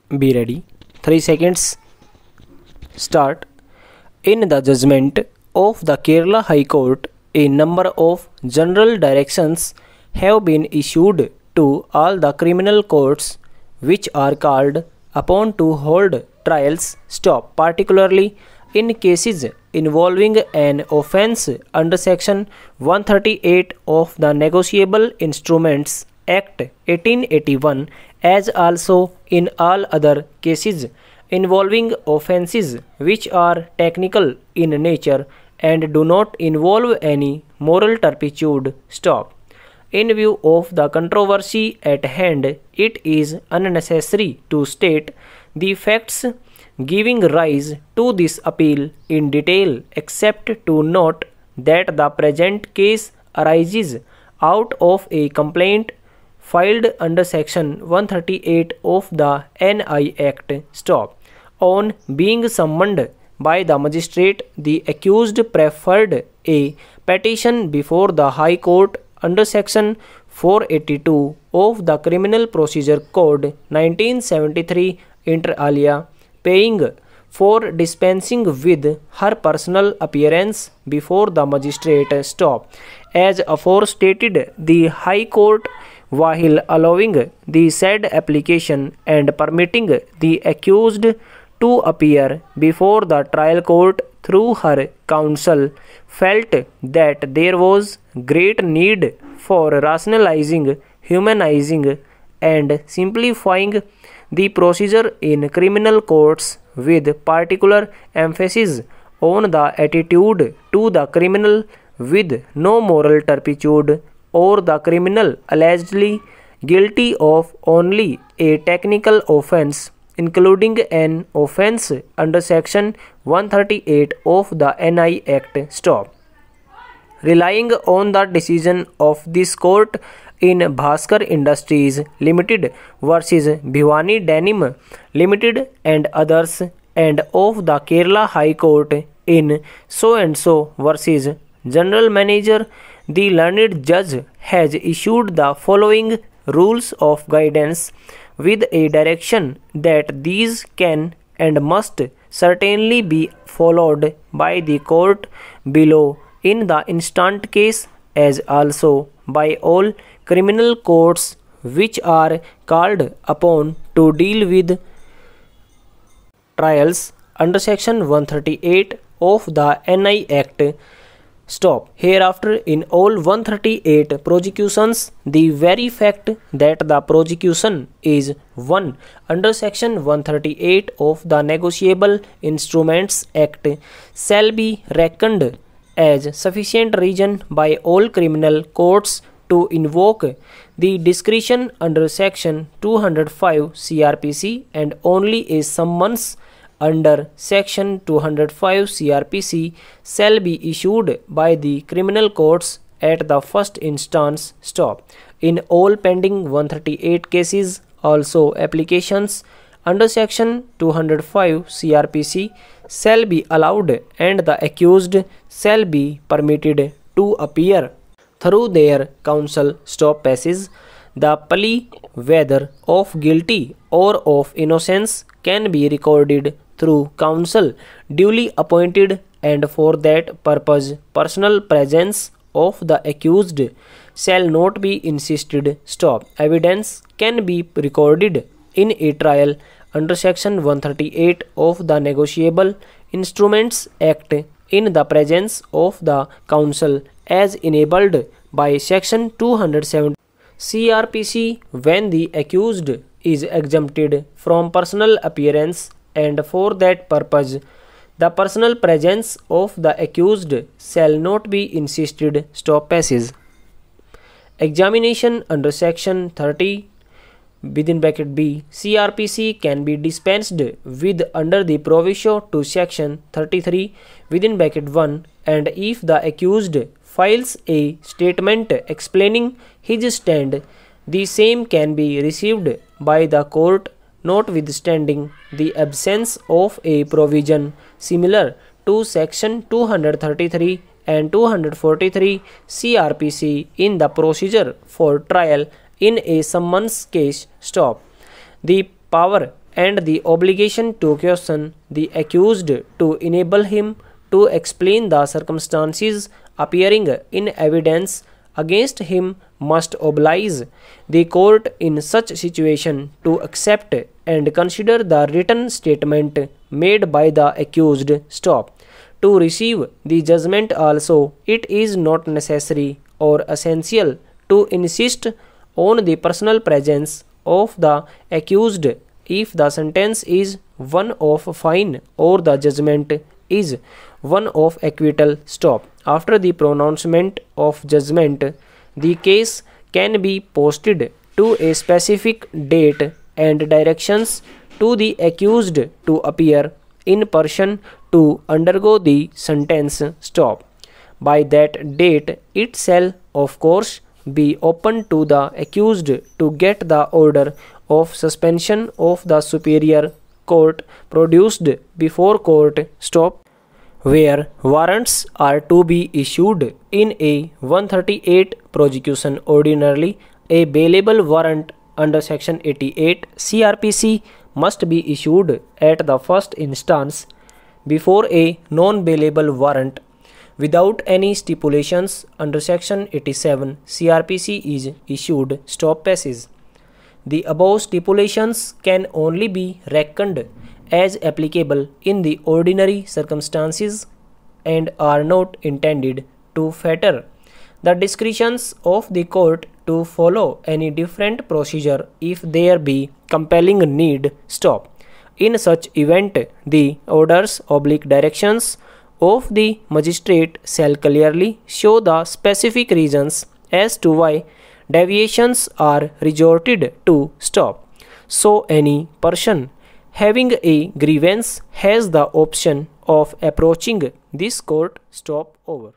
Be ready. 3 seconds. Start. In the judgment of the Kerala High Court, a number of general directions have been issued to all the criminal courts which are called upon to hold trials stop, particularly in cases involving an offence under Section 138 of the Negotiable Instruments Act 1881, as also in all other cases involving offences which are technical in nature and do not involve any moral turpitude stop. In view of the controversy at hand, it is unnecessary to state the facts giving rise to this appeal in detail, except to note that the present case arises out of a complaint filed under Section 138 of the NI Act stop. On being summoned by the magistrate, the accused preferred a petition before the High Court under Section 482 of the Criminal Procedure Code 1973 inter alia, paying for dispensing with her personal appearance before the magistrate stop. As aforestated, the High Court, while allowing the said application and permitting the accused to appear before the trial court through her counsel, felt that there was great need for rationalizing, humanizing, and simplifying the procedure in criminal courts, with particular emphasis on the attitude to the criminal with no moral turpitude, or the criminal allegedly guilty of only a technical offence, including an offence under Section 138 of the NI Act stop. Relying on the decision of this court in Bhaskar Industries Limited versus Bhiwani Denim Limited and others, and of the Kerala High Court in so and so versus General Manager, the learned judge has issued the following rules of guidance, with a direction that these can and must certainly be followed by the court below in the instant case, as also by all criminal courts which are called upon to deal with trials under Section 138 of the NI Act stop. Hereafter, in all 138 prosecutions, the very fact that the prosecution is one under Section 138 of the Negotiable Instruments Act shall be reckoned as sufficient reason by all criminal courts to invoke the discretion under Section 205 CRPC, and only a summons under Section 205 CRPC shall be issued by the criminal courts at the first instance stop. In all pending 138 cases, also applications under Section 205 CRPC shall be allowed, and the accused shall be permitted to appear through their counsel stop passage. The plea, whether of guilty or of innocence, can be recorded through counsel duly appointed, and for that purpose personal presence of the accused shall not be insisted stop. Evidence can be recorded in a trial under Section 138 of the Negotiable Instruments Act in the presence of the counsel as enabled by Section 207 CRPC when the accused is exempted from personal appearance, and for that purpose the personal presence of the accused shall not be insisted stop passage. Examination under Section 30 within bracket B CRPC can be dispensed with under the proviso to Section 33 within bracket 1, and if the accused files a statement explaining his stand, the same can be received by the court, notwithstanding the absence of a provision similar to Section 233 and 243 CRPC in the procedure for trial in a summons case stop. The power and the obligation to question the accused to enable him to explain the circumstances appearing in evidence against him must oblige the court in such situation to accept and consider the written statement made by the accused. Stop. To receive the judgment also, it is not necessary or essential to insist on the personal presence of the accused if the sentence is one of fine or the judgment is one of acquittal. Stop. After the pronouncement of judgment, the case can be posted to a specific date and directions to the accused to appear in person to undergo the sentence. Stop. By that date, it shall, of course, be open to the accused to get the order of suspension of the superior court produced before court. Stop. Where warrants are to be issued in a 138 prosecution, ordinarily a bailable warrant under section 88 CRPC must be issued at the first instance before a non-bailable warrant without any stipulations under section 87 CRPC is issued. Stop. Passage. The above stipulations can only be reckoned as applicable in the ordinary circumstances and are not intended to fetter the discretions of the court to follow any different procedure if there be compelling need. Stop. In such event, the orders / directions of the magistrate shall clearly show the specific reasons as to why deviations are resorted to. Stop. So any person having a grievance has the option of approaching this court. Stop. Over.